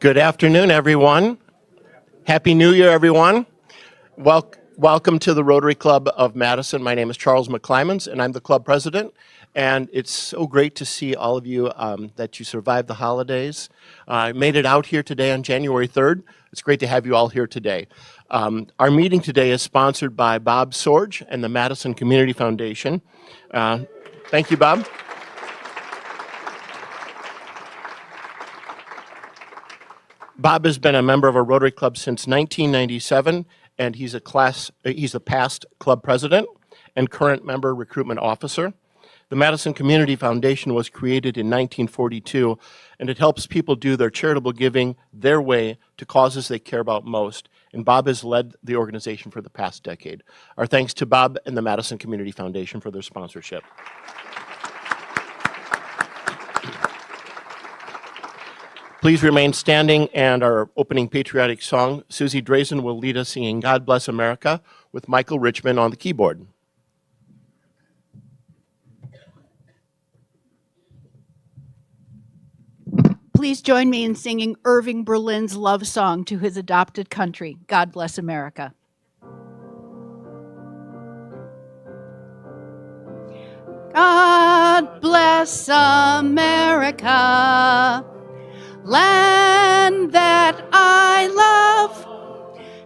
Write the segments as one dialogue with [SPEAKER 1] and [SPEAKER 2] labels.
[SPEAKER 1] Good afternoon, everyone. Happy New Year, everyone. Welcome to the Rotary Club of Madison. My name is Charles McClymans, and I'm the club president. And it's so great to see all of you that you survived the holidays. I made it out here today on January 3rd. It's great to have you all here today. Our meeting today is sponsored by Bob Sorge and the Madison Community Foundation. Thank you, Bob. Bob has been a member of our Rotary Club since 1997, and he's a past club president and current member recruitment officer. The Madison Community Foundation was created in 1942, and it helps people do their charitable giving their way to causes they care about most. And Bob has led the organization for the past decade. Our thanks to Bob and the Madison Community Foundation for their sponsorship. Please remain standing, and our opening patriotic song, Susie Drazen, will lead us singing God Bless America with Michael Richmond on the keyboard.
[SPEAKER 2] Please join me in singing Irving Berlin's love song to his adopted country, God Bless America. God bless America, land that I love.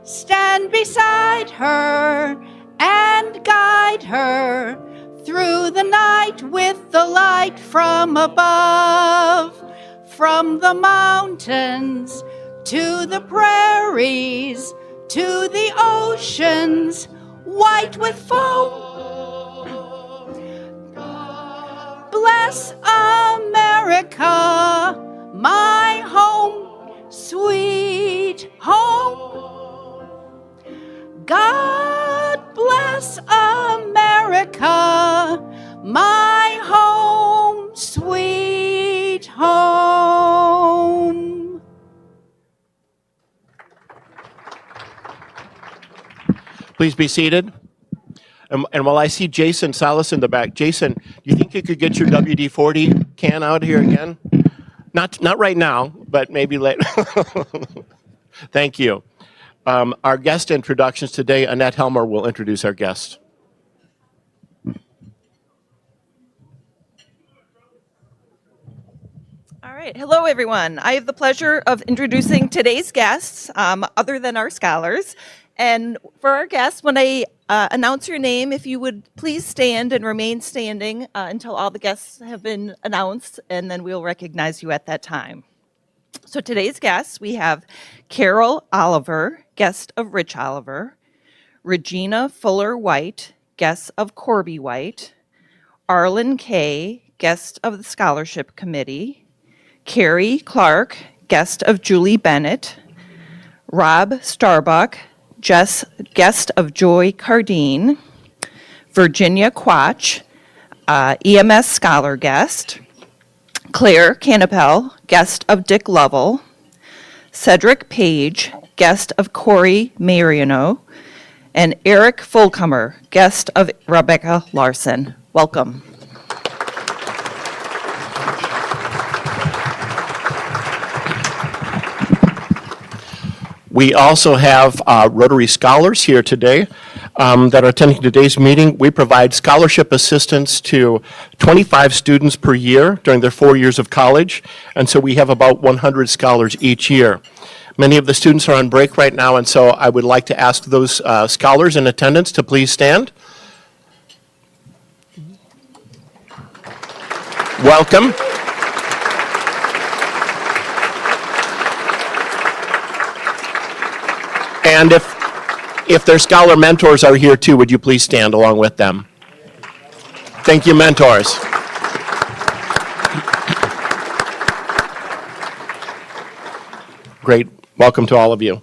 [SPEAKER 2] Stand beside her and guide her through the night with the light from above. From the mountains to the prairies to the oceans white with foam. Bless America, my home, sweet home. God bless America, my home, sweet home.
[SPEAKER 1] Please be seated. And while I see Jason Salas in the back, Jason, do you think you could get your WD-40 can out here again? Not right now, but maybe later. Thank you. Our guest introductions today, Annette Helmer will introduce our guest.
[SPEAKER 3] All right. Hello, everyone. I have the pleasure of introducing today's guests, other than our scholars. And for our guests, when I announce your name, if you would please stand and remain standing until all the guests have been announced, and then we'll recognize you at that time. So today's guests, we have Carol Oliver, guest of Rich Oliver, Regina Fuller White, guest of Corby White, Arlen Kay, guest of the Scholarship Committee, Carrie Clark, guest of Julie Bennett, Rob Starbuck, guest of Joy Cardine, Virginia Quach, EMS Scholar guest, Claire Canapel, guest of Dick Lovell, Cedric Page, guest of Corey Mariano, and Eric Fulcomer, guest of Rebecca Larson. Welcome.
[SPEAKER 1] We also have Rotary scholars here today that are attending today's meeting. We provide scholarship assistance to 25 students per year during their 4 years of college, and so we have about 100 scholars each year. Many of the students are on break right now, and so I would like to ask those scholars in attendance to please stand. Welcome. And if their scholar mentors are here too, would you please stand along with them? Thank you, mentors. Great. Welcome to all of you.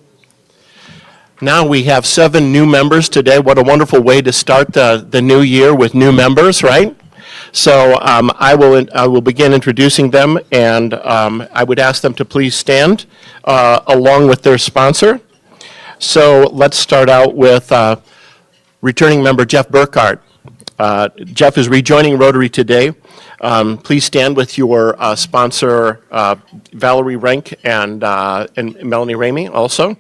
[SPEAKER 1] Now we have 7 new members today. What a wonderful way to start the new year with new members, right? So I will begin introducing them, and I would ask them to please stand along with their sponsor. So let's start out with returning member Jeff Burkhart. Jeff is rejoining Rotary today. Please stand with your sponsor, Valerie Rank and Melanie Ramey also.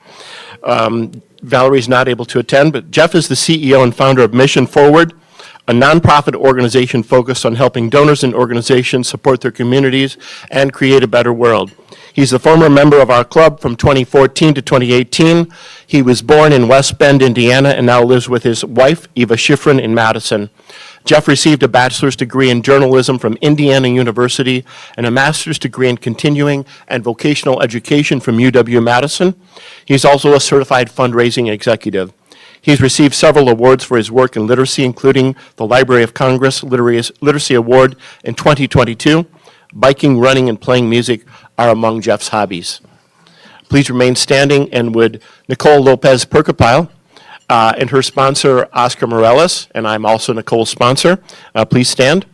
[SPEAKER 1] Valerie's not able to attend, but Jeff is the CEO and founder of Mission Forward, a nonprofit organization focused on helping donors and organizations support their communities and create a better world. He's a former member of our club from 2014 to 2018. He was born in West Bend, Indiana, and now lives with his wife, Eva Schifrin, in Madison. Jeff received a bachelor's degree in journalism from Indiana University and a master's degree in continuing and vocational education from UW-Madison. He's also a certified fundraising executive. He's received several awards for his work in literacy, including the Library of Congress Literacy Award in 2022. Biking, running, and playing music are among Jeff's hobbies. Please remain standing, and would Nicole Lopez Percopile and her sponsor, Oscar Morales, and I'm also Nicole's sponsor, please stand.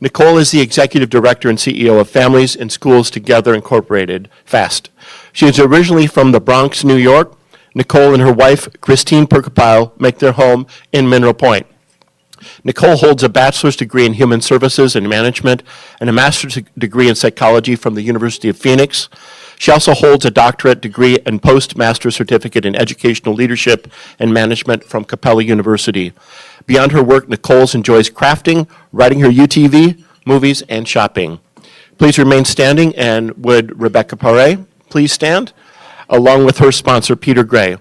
[SPEAKER 1] Nicole is the Executive Director and CEO of Families and Schools Together Incorporated, FAST. She is originally from the Bronx, New York. Nicole and her wife, Christine Percopile, make their home in Mineral Point. Nicole holds a bachelor's degree in human services and management and a master's degree in psychology from the University of Phoenix. She also holds a doctorate degree and postmaster's certificate in educational leadership and management from Capella University. Beyond her work, Nicole enjoys crafting, writing her UTV, movies, and shopping. Please remain standing, and would Rebecca Paré please stand, along with her sponsor, Peter Gray.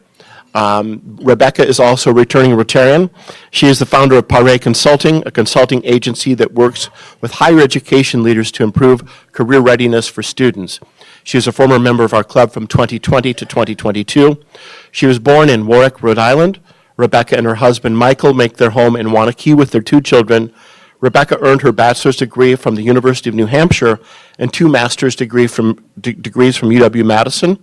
[SPEAKER 1] Rebecca is also a returning Rotarian. She is the founder of Paré Consulting, a consulting agency that works with higher education leaders to improve career readiness for students. She is a former member of our club from 2020 to 2022. She was born in Warwick, Rhode Island. Rebecca and her husband, Michael, make their home in Wanakee with their 2 children. Rebecca earned her bachelor's degree from the University of New Hampshire and 2 master's degrees from UW-Madison.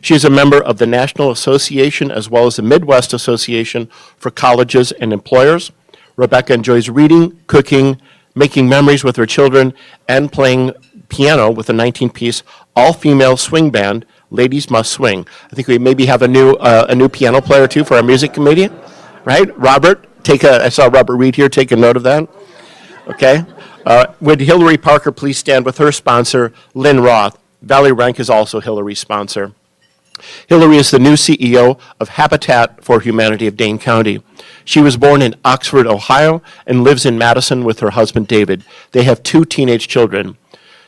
[SPEAKER 1] She is a member of the National Association as well as the Midwest Association for Colleges and Employers. Rebecca enjoys reading, cooking, making memories with her children, and playing piano with a 19-piece all-female swing band, Ladies Must Swing. I think we maybe have a new piano player too for our music committee, right? Robert, I saw Robert Reed here, take a note of that. Okay. Would Hillary Parker please stand with her sponsor, Lynn Roth? Valerie Rank is also Hillary's sponsor. Hillary is the new CEO of Habitat for Humanity of Dane County. She was born in Oxford, Ohio, and lives in Madison with her husband, David. They have 2 teenage children.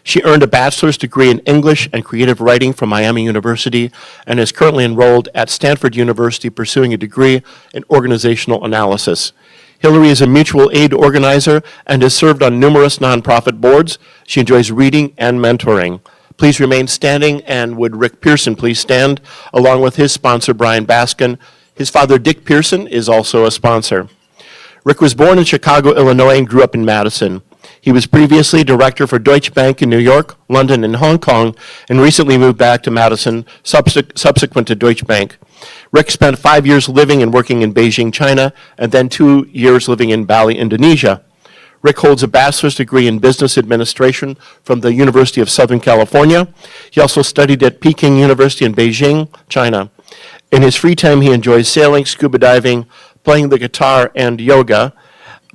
[SPEAKER 1] She earned a bachelor's degree in English and creative writing from Miami University and is currently enrolled at Stanford University pursuing a degree in organizational analysis. Hillary is a mutual aid organizer and has served on numerous nonprofit boards. She enjoys reading and mentoring. Please remain standing, and would Rick Pearson please stand, along with his sponsor, Brian Baskin. His father, Dick Pearson, is also a sponsor. Rick was born in Chicago, Illinois, and grew up in Madison. He was previously director for Deutsche Bank in New York, London, and Hong Kong, and recently moved back to Madison subsequent to Deutsche Bank. Rick spent 5 years living and working in Beijing, China, and then 2 years living in Bali, Indonesia. Rick holds a bachelor's degree in business administration from the University of Southern California. He also studied at Peking University in Beijing, China. In his free time, he enjoys sailing, scuba diving, playing the guitar, and yoga.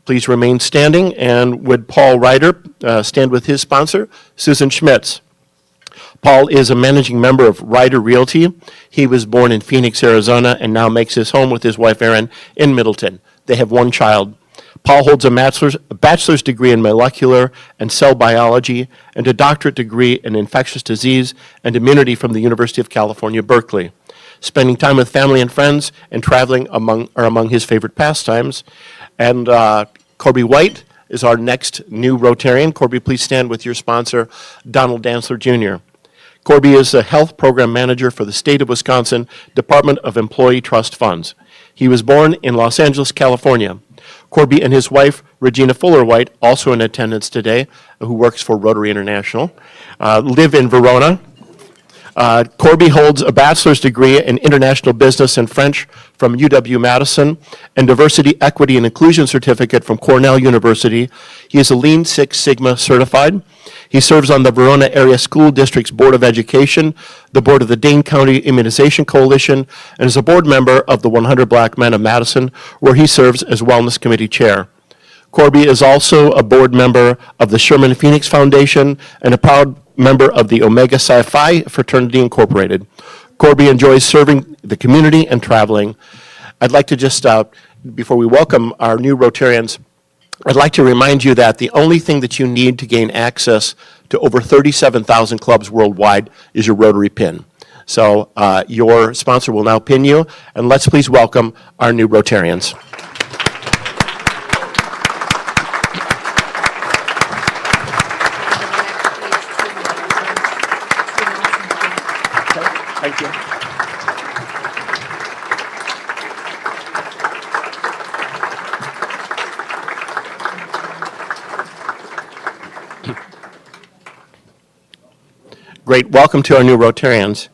[SPEAKER 1] Please remain standing, and would Paul Ryder stand with his sponsor, Susan Schmitz. Paul is a managing member of Ryder Realty. He was born in Phoenix, Arizona, and now makes his home with his wife, Erin, in Middleton. They have 1 child. Paul holds a bachelor's degree in molecular and cell biology and a doctorate degree in infectious disease and immunity from the University of California, Berkeley. Spending time with family and friends and traveling are among his favorite pastimes. And Corby White is our next new Rotarian. Corby, please stand with your sponsor, Donald Dantzler Jr. Corby is a health program manager for the state of Wisconsin Department of Employee Trust Funds. He was born in Los Angeles, California. Corby and his wife, Regina Fuller White, also in attendance today, who works for Rotary International, live in Verona. Corby holds a bachelor's degree in international business and French from UW-Madison and diversity, equity, and inclusion certificate from Cornell University. He is a Lean Six Sigma certified. He serves on the Verona Area School District's Board of Education, the board of the Dane County Immunization Coalition, and is a board member of the 100 Black Men of Madison, where he serves as Wellness Committee Chair. Corby is also a board member of the Sherman Phoenix Foundation and a proud member of the Omega Psi Phi Fraternity Incorporated. Corby enjoys serving the community and traveling. I'd like to just, before we welcome our new Rotarians, I'd like to remind you that the only thing that you need to gain access to over 37,000 clubs worldwide is your Rotary pin. So your sponsor will now pin you, and let's please welcome our new Rotarians. Thank you. Great. Welcome to our new Rotarians.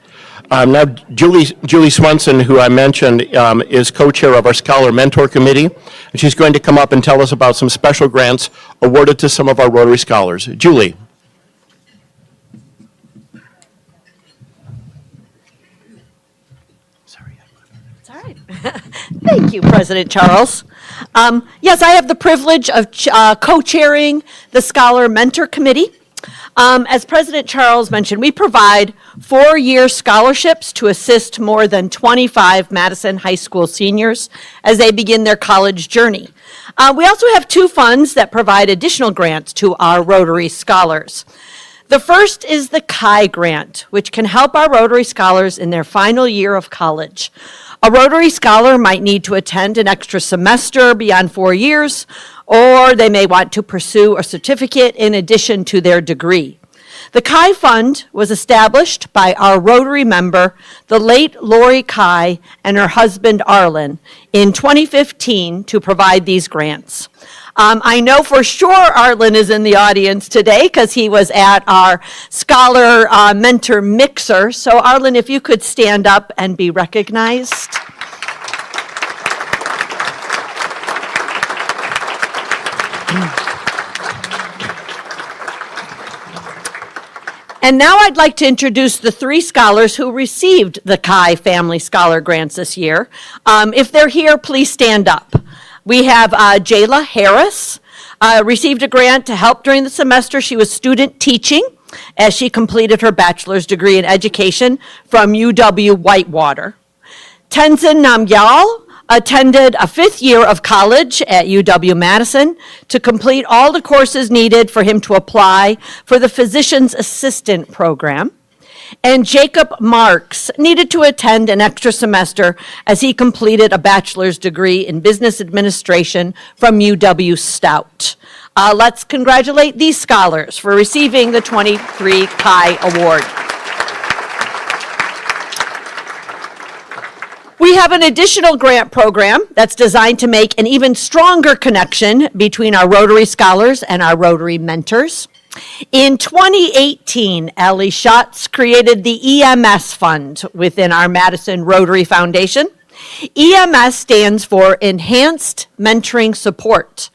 [SPEAKER 1] Now, Julie Swenson, who I mentioned, is co-chair of our Scholar Mentor Committee, and she's going to come up and tell us about some special grants awarded to some of our Rotary scholars. Julie.
[SPEAKER 4] It's all right. Thank you, President Charles. Yes, I have the privilege of co-chairing the Scholar Mentor Committee. As President Charles mentioned, we provide 4-year scholarships to assist more than 25 Madison High School seniors as they begin their college journey. We also have 2 funds that provide additional grants to our Rotary scholars. The first is the Chi Grant, which can help our Rotary scholars in their final year of college. A Rotary scholar might need to attend an extra semester beyond 4 years, or they may want to pursue a certificate in addition to their degree. The Chi Fund was established by our Rotary member, the late Lori Chi, and her husband Arlen in 2015 to provide these grants. I know for sure Arlen is in the audience today because he was at our Scholar Mentor Mixer. So Arlen, if you could stand up and be recognized. And now I'd like to introduce the 3 scholars who received the Chi Family Scholar Grants this year. If they're here, please stand up. We have Jayla Harris, received a grant to help during the semester she was student teaching as she completed her bachelor's degree in education from UW Whitewater. Tenzin Namgyal attended a 5th year of college at UW-Madison to complete all the courses needed for him to apply for the Physician's Assistant program. And Jacob Marks needed to attend an extra semester as he completed a bachelor's degree in business administration from UW-Stout. Let's congratulate these scholars for receiving the 23 Chi Award. We have an additional grant program that's designed to make an even stronger connection between our Rotary scholars and our Rotary mentors. In 2018, Ellie Schatz created the EMS Fund within our Madison Rotary Foundation. EMS stands for Enhanced Mentoring Support.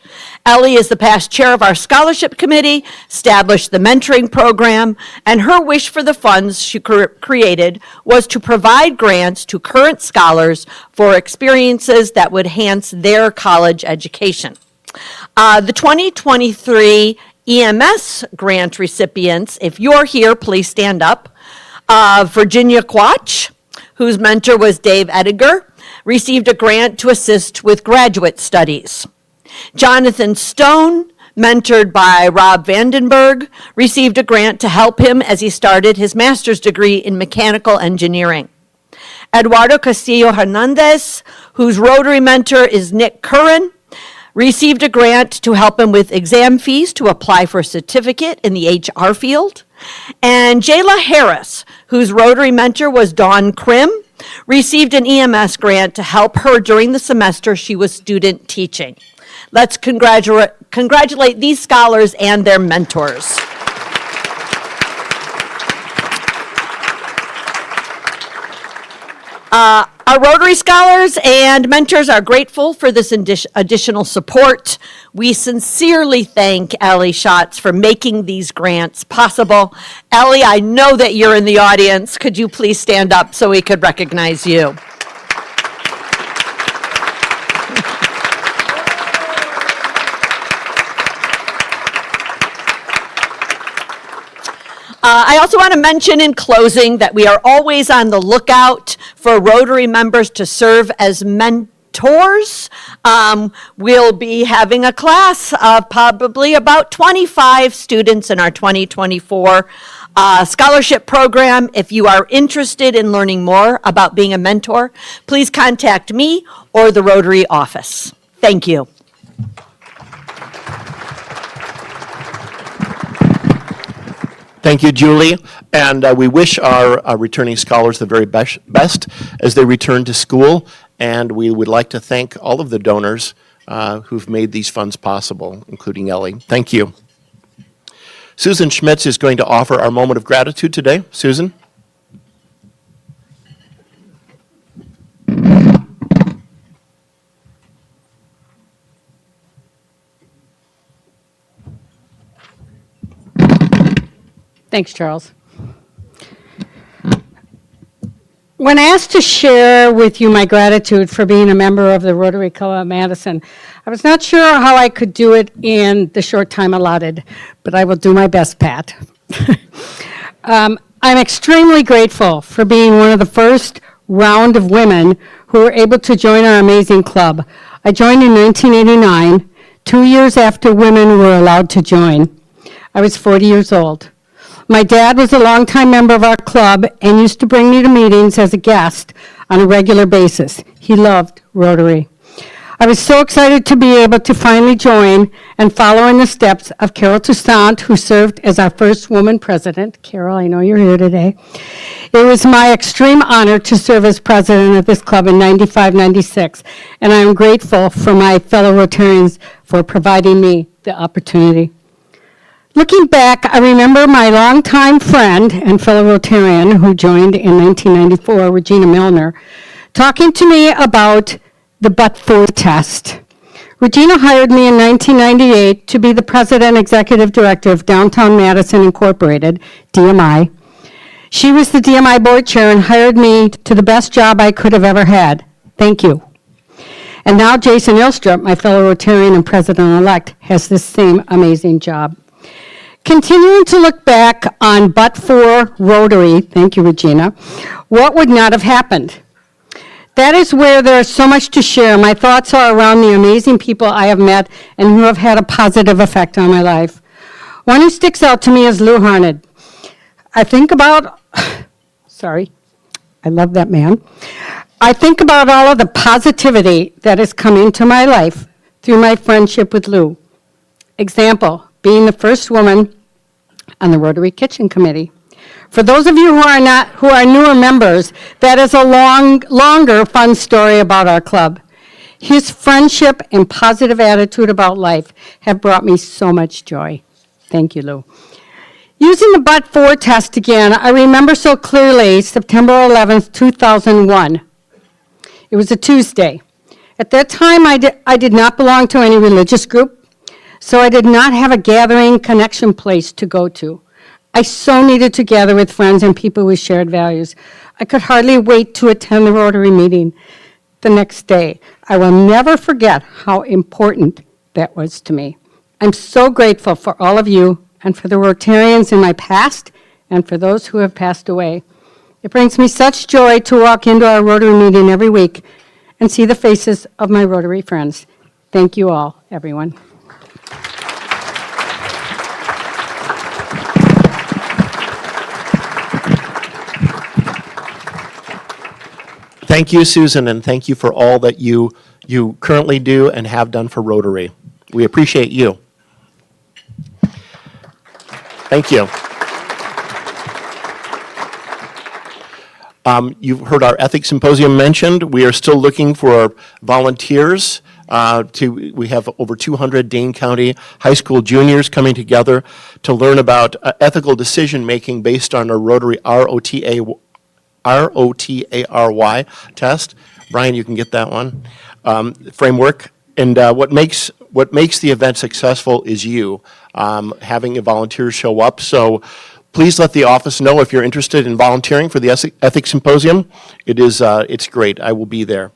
[SPEAKER 4] Ellie is the past chair of our scholarship committee, established the mentoring program, and her wish for the funds she created was to provide grants to current scholars for experiences that would enhance their college education. The 2023 EMS grant recipients, if you're here, please stand up. Virginia Quach, whose mentor was Dave Ediger, received a grant to assist with graduate studies. Jonathan Stone, mentored by Rob Vandenberg, received a grant to help him as he started his master's degree in mechanical engineering. Eduardo Castillo Hernandez, whose Rotary mentor is Nick Curran, received a grant to help him with exam fees to apply for a certificate in the HR field. And Jayla Harris, whose Rotary mentor was Dawn Krim, received an EMS grant to help her during the semester she was student teaching. Let's congratulate these scholars and their mentors. Our Rotary scholars and mentors are grateful for this additional support. We sincerely thank Ellie Schatz for making these grants possible. Ellie, I know that you're in the audience. Could you please stand up so we could recognize you? also want to mention in closing that we are always on the lookout for Rotary members to serve as mentors. We'll be having a class of probably about 25 students in our 2024 scholarship program. If you are interested in learning more about being a mentor, please contact me or the Rotary office. Thank you.
[SPEAKER 1] Thank you, Julie. And we wish our returning scholars the very best as they return to school. And we would like to thank all of the donors who've made these funds possible, including Ellie. Thank you. Susan Schmitz is going to offer our moment of gratitude today. Susan?
[SPEAKER 5] Thanks, Charles. When asked to share with you my gratitude for being a member of the Rotary Club of Madison, I was not sure how I could do it in the short time allotted, but I will do my best, Pat. I'm extremely grateful for being one of the first round of women who were able to join our amazing club. I joined in 1989, 2 years after women were allowed to join. I was 40 years old. My dad was a longtime member of our club and used to bring me to meetings as a guest on a regular basis. He loved Rotary. I was so excited to be able to finally join and follow in the steps of Carol Toussaint, who served as our first woman president. Carol, I know you're here today. It was my extreme honor to serve as president of this club in 95, 96, and I am grateful for my fellow Rotarians for providing me the opportunity. Looking back, I remember my longtime friend and fellow Rotarian who joined in 1994, Regina Milner, talking to me about the but-for test. Regina hired me in 1998 to be the president executive director of Downtown Madison Incorporated, DMI. She was the DMI board chair and hired me to the best job I could have ever had. Thank you. And now Jason Ilstrup, my fellow Rotarian and president-elect, has this same amazing job. Continuing to look back on but for Rotary, thank you, Regina, what would not have happened? That is where there is so much to share. My thoughts are around the amazing people I have met and who have had a positive effect on my life. One who sticks out to me is Lou Harned. I think about, sorry, I love that man. I think about all of the positivity that has come into my life through my friendship with Lou. Example, being the first woman on the Rotary Kitchen Committee. For those of you who are newer members, that is a longer fun story about our club. His friendship and positive attitude about life have brought me so much joy. Thank you, Lou. Using the but-for test again, I remember so clearly September 11th, 2001. It was a Tuesday. At that time, I did not belong to any religious group, so I did not have a gathering connection place to go to. I so needed to gather with friends and people with shared values. I could hardly wait to attend the Rotary meeting the next day. I will never forget how important that was to me. I'm so grateful for all of you and for the Rotarians in my past and for those who have passed away. It brings me such joy to walk into our Rotary meeting every week and see the faces of my Rotary friends. Thank you all, everyone.
[SPEAKER 1] Thank you, Susan, and thank you for all that you currently do and have done for Rotary. We appreciate you. Thank you. You've heard our ethics symposium mentioned. We are still looking for volunteers. We have over 200 Dane County high school juniors coming together to learn about ethical decision making based on our Rotary ROTARY test. Brian, you can get that one. Framework. And what makes the event successful is you having a volunteer show up. So please let the office know if you're interested in volunteering for the ethics symposium. It's great. I will be there.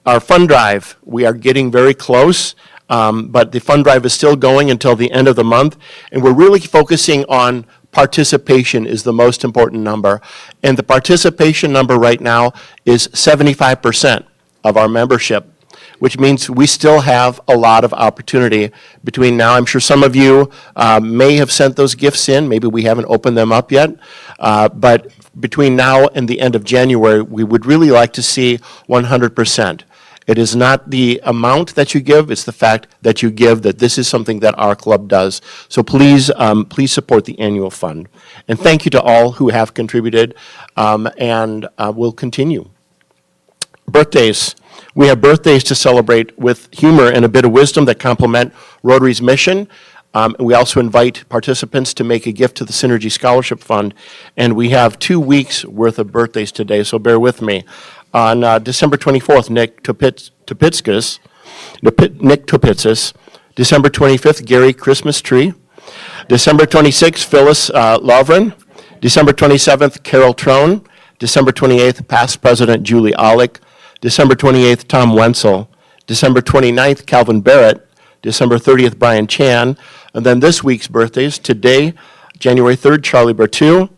[SPEAKER 1] Our fund drive, we are getting very close, but the fund drive is still going until the end of the month, and we're really focusing on participation is the most important number. And the participation number right now is 75% of our membership, which means we still have a lot of opportunity between now. I'm sure some of you may have sent those gifts in. Maybe we haven't opened them up yet. But between now and the end of January, we would really like to see 100%. It is not the amount that you give, it's the fact that you give, that this is something that our club does. So please, please support the annual fund. And thank you to all who have contributed, and will continue. Birthdays. We have birthdays to celebrate with humor and a bit of wisdom that complement Rotary's mission. We also invite participants to make a gift to the Synergy Scholarship Fund. And we have 2 weeks worth of birthdays today, so bear with me. On December 24th, Nick Topitskis. December 25th, Gary Christmas Tree. December 26th, Phyllis Lovren. December 27th, Carol Trone. December 28th, past President Julie Olick. December 28th, Tom Wenzel. December 29th, Calvin Barrett. December 30th, Brian Chan. And then this week's birthdays, today, January 3rd, Charlie Bertu.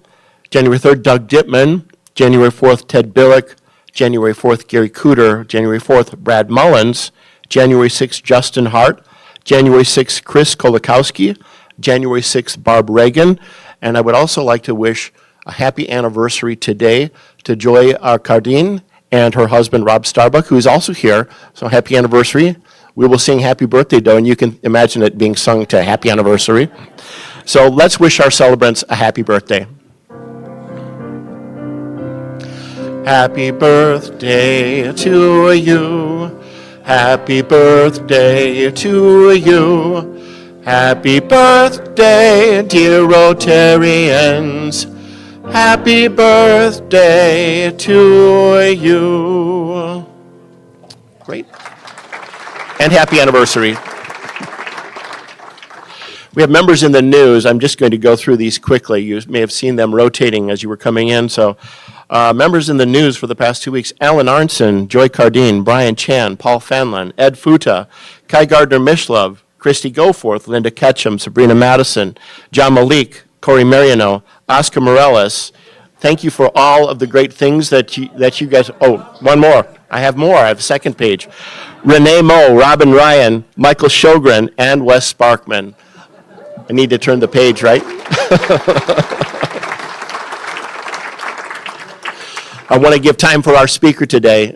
[SPEAKER 1] January 3rd, Doug Dittman. January 4th, Ted Billick. January 4th, Gary Cooter. January 4th, Brad Mullins. January 6th, Justin Hart. January 6th, Chris Kolakowski. January 6th, Barb Reagan. And I would also like to wish a happy anniversary today to Joy Cardine and her husband, Rob Starbuck, who is also here. So happy anniversary. We will sing happy birthday, though, and you can imagine it being sung to happy anniversary. So let's wish our celebrants a happy birthday. Happy birthday to you. Happy birthday to you. Happy birthday, dear Rotarians. Happy birthday to you. Great. And happy anniversary. We have members in the news. I'm just going to go through these quickly. You may have seen them rotating as you were coming in. So members in the news for the past 2 weeks: Alan Arnson, Joy Cardine, Brian Chan, Paul Fanlon, Ed Futa, Kai Gardner-Mishlove, Christy Goforth, Linda Ketchum, Sabrina Madison, John Malik, Corey Mariano, Oscar Morales. Thank you for all of the great things that you guys, oh, one more. I have more. I have a second page. Renee Moe, Robin Ryan, Michael Sjogren, and Wes Sparkman. I need to turn the page, right? I want to give time for our speaker today.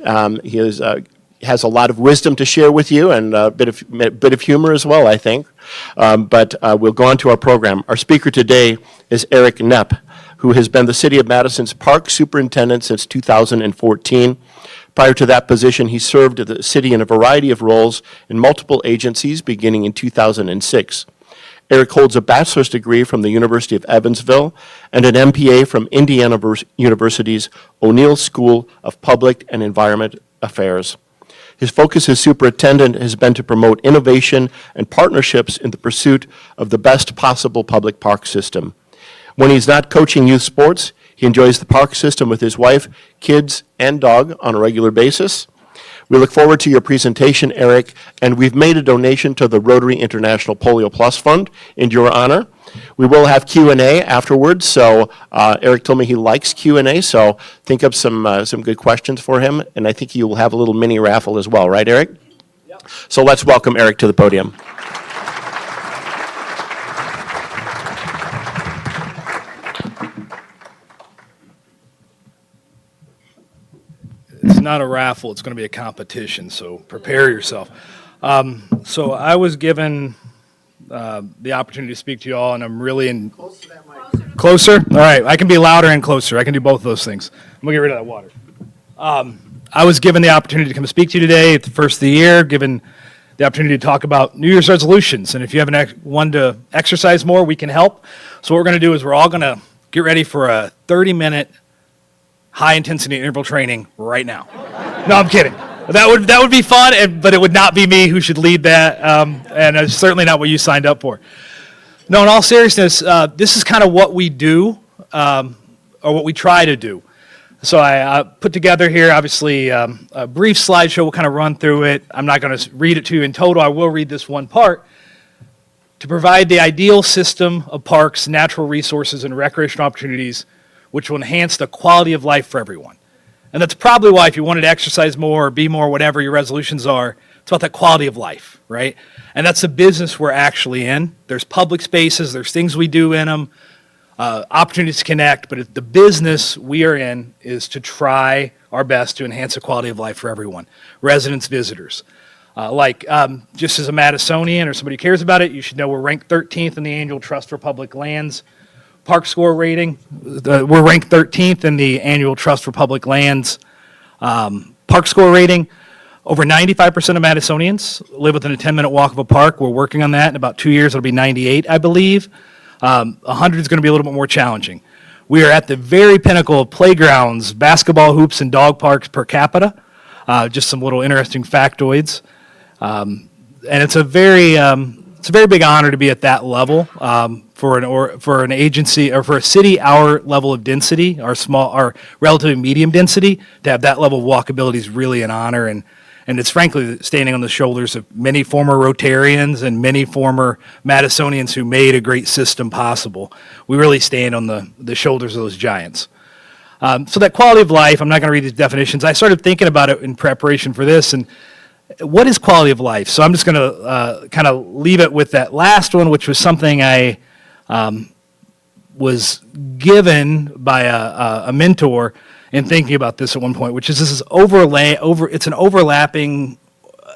[SPEAKER 1] He has a lot of wisdom to share with you and a bit of humor as well, I think. But we'll go on to our program. Our speaker today is Eric Knepp, who has been the City of Madison's Parks Superintendent since 2014. Prior to that position, he served the city in a variety of roles in multiple agencies beginning in 2006. Eric holds a bachelor's degree from the University of Evansville and an MPA from Indiana University's O'Neill School of Public and Environment Affairs. His focus as superintendent has been to promote innovation and partnerships in the pursuit of the best possible public park system. When he's not coaching youth sports, he enjoys the park system with his wife, kids, and dog on a regular basis. We look forward to your presentation, Eric, and we've made a donation to the Rotary International Polio Plus Fund in your honor. We will have Q&A afterwards, so Eric told me he likes Q&A, so think of some good questions for him, and I think you will have a little mini raffle as well, right, Eric? Yep. So let's welcome Eric to the podium.
[SPEAKER 6] It's not a raffle, it's going to be a competition, so prepare yourself. So I was given the opportunity to speak to you all, and I'm really Closer? All right, I can be louder and closer. I can do both of those things. I'm going to get rid of that water. I was given the opportunity to come speak to you today at the first of the year, given the opportunity to talk about New Year's resolutions, and if you haven't wanted to exercise more, we can help. So what we're going to do is we're all going to get ready for a 30-minute high-intensity interval training right now. No, I'm kidding. That would be fun, but it would not be me who should lead that, and it's certainly not what you signed up for. No, in all seriousness, this is kind of what we do, or what we try to do. So I put together here, obviously, a brief slideshow. We'll kind of run through it. I'm not going to read it to you in total. I will read this one part. to provide the ideal system of parks, natural resources, and recreational opportunities which will enhance the quality of life for everyone. And that's probably why if you wanted to exercise more or be more, whatever your resolutions are, it's about that quality of life, right? And that's the business we're actually in. There's public spaces, there's things we do in them, opportunities to connect, but the business we are in is to try our best to enhance the quality of life for everyone, residents, visitors. Just as a Madisonian or somebody who cares about it, you should know we're ranked 13th in the annual Trust for Public Lands Park Score rating. We're ranked 13th in the annual Trust for Public Lands Park Score rating. Over 95% of Madisonians live within a 10-minute walk of a park. We're working on that. In about 2 years, it'll be 98, I believe. 100 is going to be a little bit more challenging. We are at the very pinnacle of playgrounds, basketball hoops, and dog parks per capita. Just some little interesting factoids. And it's a very big honor to be at that level for an agency or for a city our level of density, our relatively medium density. To have that level of walkability is really an honor, and it's frankly standing on the shoulders of many former Rotarians and many former Madisonians who made a great system possible. We really stand on the shoulders of those giants. So that quality of life, I'm not going to read these definitions. I started thinking about it in preparation for this, and what is quality of life? So I'm just going to kind of leave it with that last one, which was something I was given by a mentor in thinking about this at one point, which is this is it's an overlapping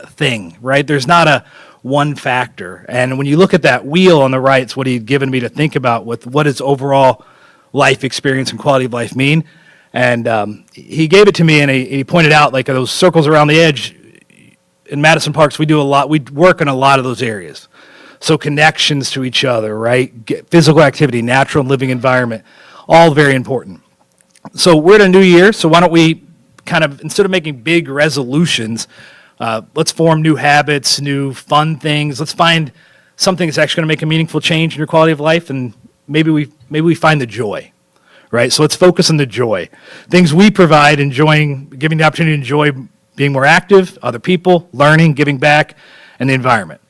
[SPEAKER 6] thing, right? There's not a one factor. And when you look at that wheel on the right, it's what he'd given me to think about with what does overall life experience and quality of life mean. And he gave it to me, and he pointed out like those circles around the edge. In Madison Parks, we work in a lot of those areas. So connections to each other, right? Physical activity, natural and living environment, all very important. So we're at a new year, so why don't we kind of, instead of making big resolutions, let's form new habits, new fun things. Let's find something that's actually going to make a meaningful change in your quality of life, and maybe we find the joy, right? So let's focus on the joy. Things we provide, giving the opportunity to enjoy being more active, other people, learning, giving back, and the environment.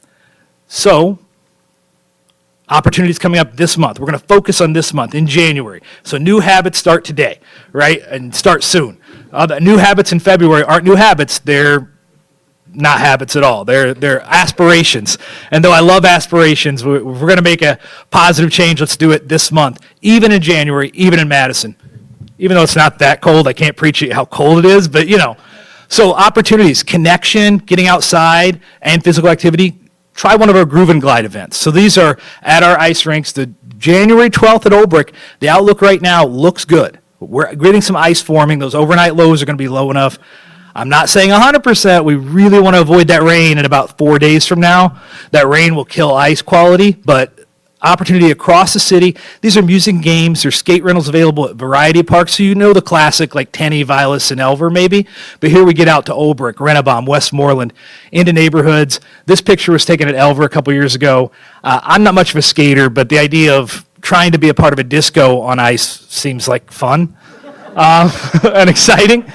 [SPEAKER 6] So, opportunities coming up this month. We're going to focus on this month in January. So new habits start today, right? And start soon. The new habits in February aren't new habits. They're not habits at all. They're aspirations. And though I love aspirations, if we're going to make a positive change, let's do it this month. Even in January, even in Madison. Even though it's not that cold, I can't preach how cold it is, but So opportunities, connection, getting outside, and physical activity. Try one of our Groove and Glide events. So these are at our ice rinks. The January 12th at Olbrich, the outlook right now looks good. We're getting some ice forming. Those overnight lows are going to be low enough. I'm not saying 100%. We really want to avoid that rain in about 4 days from now. That rain will kill ice quality, but opportunity across the city. These are music and games. There's skate rentals available at variety of parks. So the classic like Tenney, Vilas, and Elver maybe. But here we get out to Olbrich, Rennebaum, Westmoreland, into neighborhoods. This picture was taken at Elver a couple years ago. I'm not much of a skater, but the idea of trying to be a part of a disco on ice seems like fun and exciting.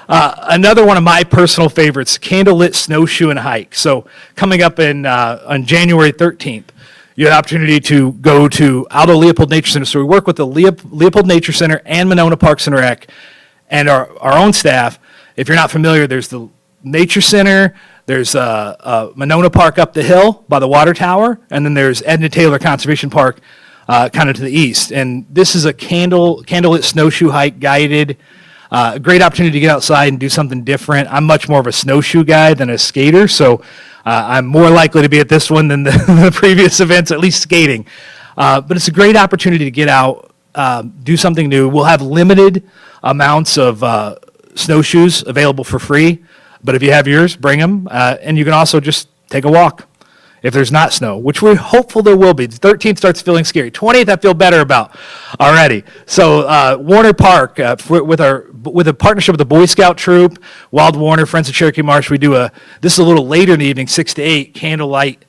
[SPEAKER 6] Another one of my personal favorites, candlelit snowshoe and hike. So coming up on January 13th. You have the opportunity to go to Aldo Leopold Nature Center. So we work with the Leopold Nature Center and Monona Parks and Rec and our own staff. If you're not familiar, there's the Nature Center, there's Monona Park up the hill by the water tower, and then there's Edna Taylor Conservation Park kind of to the east. And this is a candlelit snowshoe hike, guided. Great opportunity to get outside and do something different. I'm much more of a snowshoe guy than a skater, so I'm more likely to be at this one than the previous events, at least skating. But it's a great opportunity to get out, do something new. We'll have limited amounts of snowshoes available for free, but if you have yours, bring them. And you can also just take a walk if there's not snow, which we're hopeful there will be. The 13th starts feeling scary. 20th I feel better about already. So Warner Park, with a partnership with the Boy Scout Troop, Wild Warner, Friends of Cherokee Marsh, we do this is a little later in the evening, 6 to 8, candlelight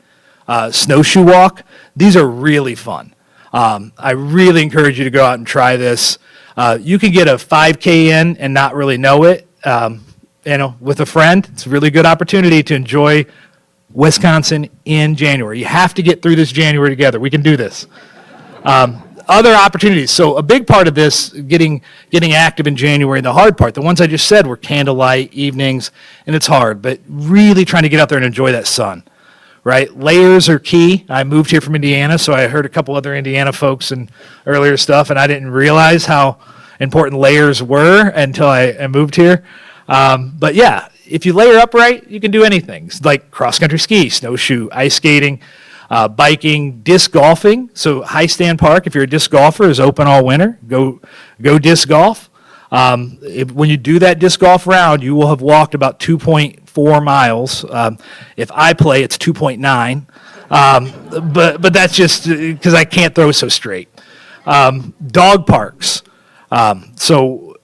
[SPEAKER 6] snowshoe walk. These are really fun. I really encourage you to go out and try this. You can get a 5K in and not really know it. With a friend, it's a really good opportunity to enjoy Wisconsin in January. You have to get through this January together. We can do this. Other opportunities. So a big part of this, getting active in January, the hard part, the ones I just said were candlelight, evenings, and it's hard, but really trying to get out there and enjoy that sun, right? Layers are key. I moved here from Indiana, so I heard a couple other Indiana folks and earlier stuff, and I didn't realize how important layers were until I moved here. But yeah, if you layer up right, you can do anything, like cross-country ski, snowshoe, ice skating, biking, disc golfing. So High Stand Park, if you're a disc golfer, is open all winter. Go disc golf. When you do that disc golf round, you will have walked about 2.4 miles. If I play, it's 2.9. But that's just because I can't throw so straight. Dog parks. So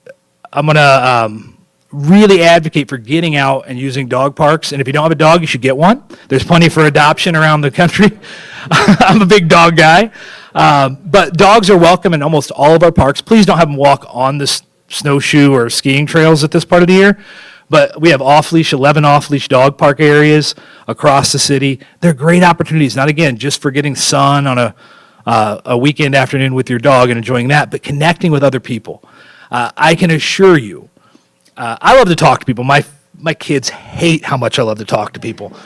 [SPEAKER 6] I'm going to really advocate for getting out and using dog parks. And if you don't have a dog, you should get one. There's plenty for adoption around the country. I'm a big dog guy. But dogs are welcome in almost all of our parks. Please don't have them walk on the snowshoe or skiing trails at this part of the year. But we have off-leash, 11 off-leash dog park areas across the city. They're great opportunities, not again, just for getting sun on a weekend afternoon with your dog and enjoying that, but connecting with other people. I can assure you, I love to talk to people. My kids hate how much I love to talk to people,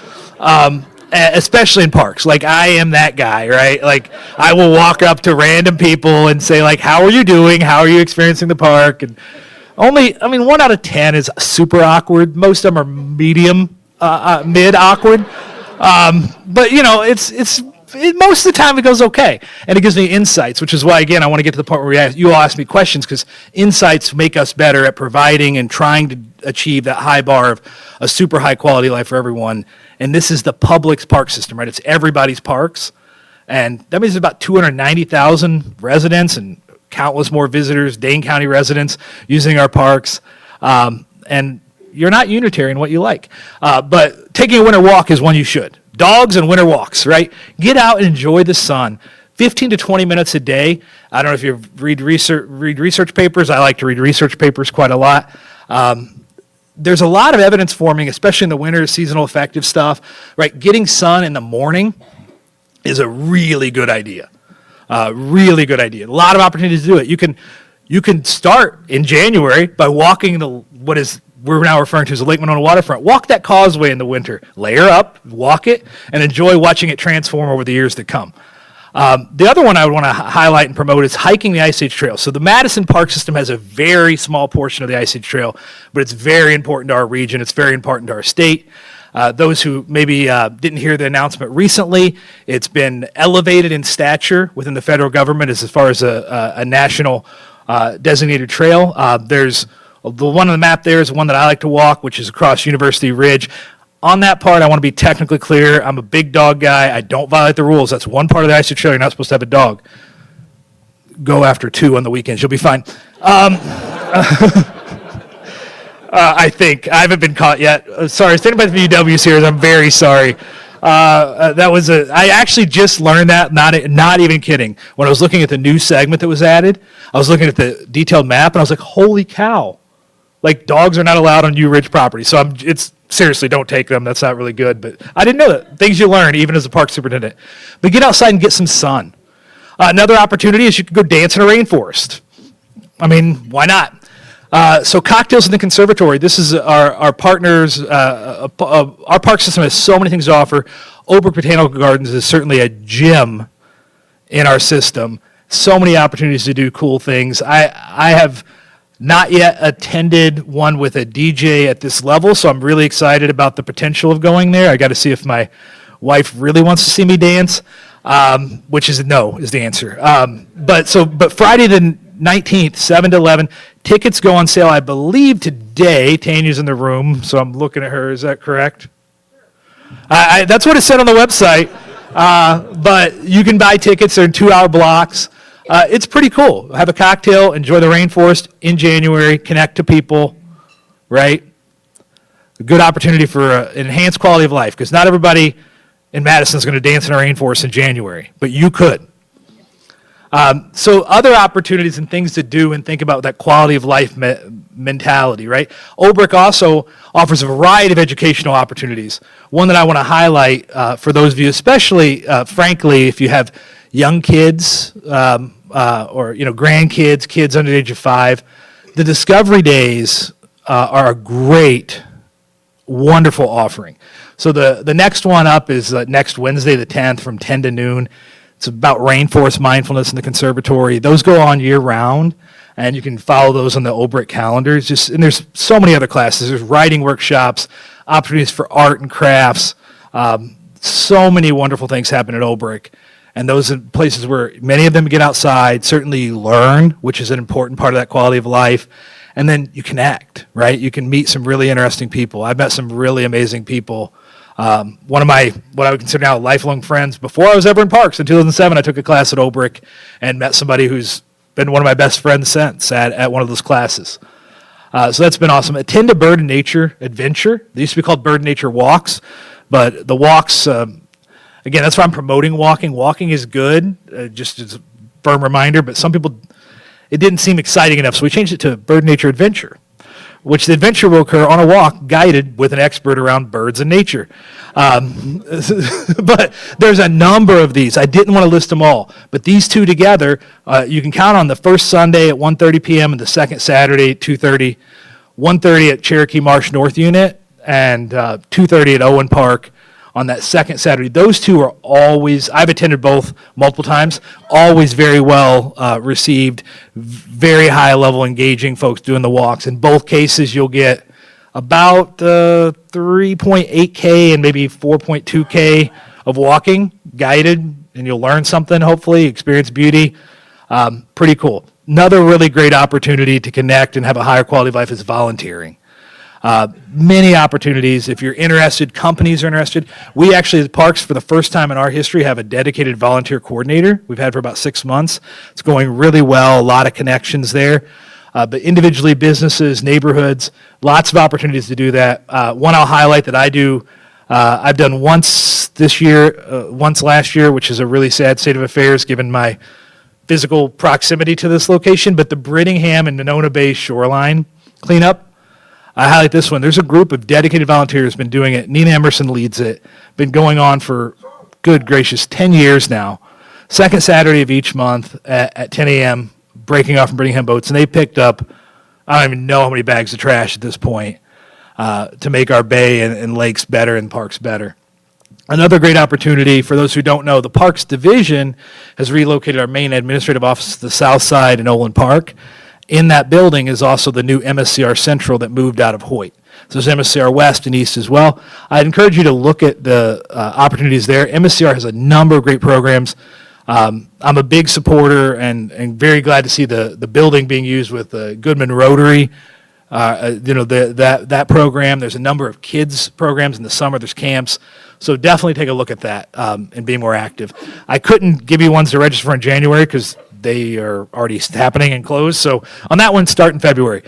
[SPEAKER 6] especially in parks. Like, I am that guy, right? Like, I will walk up to random people and say, like, how are you doing? How are you experiencing the park? And 1 out of 10 is super awkward. Most of them are medium, mid awkward. But, most of the time it goes okay. And it gives me insights, which is why, again, I want to get to the point where you all ask me questions, because insights make us better at providing and trying to achieve that high bar of a super high quality life for everyone. And this is the public's park system, right? It's everybody's parks. And that means about 290,000 residents and countless more visitors, Dane County residents, using our parks. And you're not unitary in what you like. But taking a winter walk is one you should. Dogs and winter walks, right? Get out and enjoy the sun. 15 to 20 minutes a day. I don't know if you read research papers. I like to read research papers quite a lot. There's a lot of evidence forming, especially in the winter, seasonal affective stuff, right? Getting sun in the morning is a really good idea. Really good idea. A lot of opportunities to do it. You can start in January by walking what is we're now referring to as the Lake Monona waterfront. Walk that causeway in the winter. Layer up, walk it, and enjoy watching it transform over the years to come. The other one I would want to highlight and promote is hiking the Ice Age Trail. So the Madison Park System has a very small portion of the Ice Age Trail, but it's very important to our region. It's very important to our state. Those who maybe didn't hear the announcement recently, it's been elevated in stature within the federal government as far as a national designated trail. There's the one on the map there is one that I like to walk, which is across University Ridge. On that part, I want to be technically clear. I'm a big dog guy. I don't violate the rules. That's one part of the Ice Age Trail. You're not supposed to have a dog. Go after 2 on the weekends. You'll be fine. I think. I haven't been caught yet. Sorry. If anybody from UW's here, I'm very sorry. I actually just learned that, not even kidding. When I was looking at the new segment that was added, I was looking at the detailed map, and I was like, holy cow. Like, dogs are not allowed on U Ridge property. So seriously, don't take them. That's not really good. But I didn't know that. Things you learn, even as a park superintendent. But get outside and get some sun. Another opportunity is you can go dance in a rainforest. I mean, why not? So cocktails in the conservatory. This is our partners. Our park system has so many things to offer. Oak Botanical Gardens is certainly a gem in our system. So many opportunities to do cool things. I have not yet attended one with a DJ at this level, so I'm really excited about the potential of going there. I got to see if my wife really wants to see me dance, which is no, is the answer. But Friday the 19th, 7 to 11, tickets go on sale, I believe, today. Tanya's in the room, so I'm looking at her. Is that correct? That's what it said on the website. But you can buy tickets. They're in 2-hour blocks. It's pretty cool. Have a cocktail, enjoy the rainforest in January, connect to people, right? A good opportunity for an enhanced quality of life, because not everybody in Madison is going to dance in a rainforest in January, but you could. So other opportunities and things to do and think about that quality of life mentality, right? Olbrich also offers a variety of educational opportunities. One that I want to highlight for those of you, especially, frankly, if you have young kids or grandkids, kids under the age of 5, the Discovery Days are a great, wonderful offering. So the next one up is next Wednesday, the 10th, from 10 to noon. It's about rainforest mindfulness in the conservatory. Those go on year-round, and you can follow those on the Olbrich calendars. And there's so many other classes. There's writing workshops, opportunities for art and crafts. So many wonderful things happen at Olbrich. And those are places where many of them get outside, certainly learn, which is an important part of that quality of life. And then you connect, right? You can meet some really interesting people. I've met some really amazing people. One of my, what I would consider now lifelong friends, before I was ever in Parks in 2007, I took a class at Olbrich and met somebody who's been one of my best friends since at one of those classes. So that's been awesome. Attend a Bird and Nature adventure. They used to be called Bird and Nature walks, but the walks, again, that's why I'm promoting walking. Walking is good, just as a firm reminder, but some people, it didn't seem exciting enough, so we changed it to Bird and Nature adventure, which the adventure will occur on a walk guided with an expert around birds and nature. But there's a number of these. I didn't want to list them all, but these two together, you can count on the first Sunday at 1:30 p.m. and the second Saturday at 2:30, 1:30 at Cherokee Marsh North Unit, and 2:30 at Owen Park on that second Saturday. Those two are always, I've attended both multiple times, always very well received, very high level engaging folks doing the walks. In both cases, you'll get about 3.8K and maybe 4.2K of walking guided, and you'll learn something, hopefully, experience beauty. Pretty cool. Another really great opportunity to connect and have a higher quality of life is volunteering. Many opportunities. If you're interested, companies are interested. We actually, at Parks, for the first time in our history, have a dedicated volunteer coordinator. We've had for about 6 months. It's going really well, a lot of connections there. But individually, businesses, neighborhoods, lots of opportunities to do that. One I'll highlight that I do, I've done once this year, once last year, which is a really sad state of affairs given my physical proximity to this location, but the Brittingham and Nonona Bay shoreline cleanup. I highlight this one. There's a group of dedicated volunteers been doing it. Nina Emerson leads it. Been going on for, good gracious, 10 years now. Second Saturday of each month at 10 a.m., breaking off from Brittingham boats. And they picked up, I don't even know how many bags of trash at this point to make our bay and lakes better and parks better. Another great opportunity, for those who don't know, the Parks Division has relocated our main administrative office to the south side in Olin Park. In that building is also the new MSCR Central that moved out of Hoyt. So there's MSCR West and East as well. I'd encourage you to look at the opportunities there. MSCR has a number of great programs. I'm a big supporter and very glad to see the building being used with Goodman Rotary. That program. There's a number of kids programs in the summer. There's camps. So definitely take a look at that and be more active. I couldn't give you ones to register for in January because they are already happening and closed. So on that one, start in February.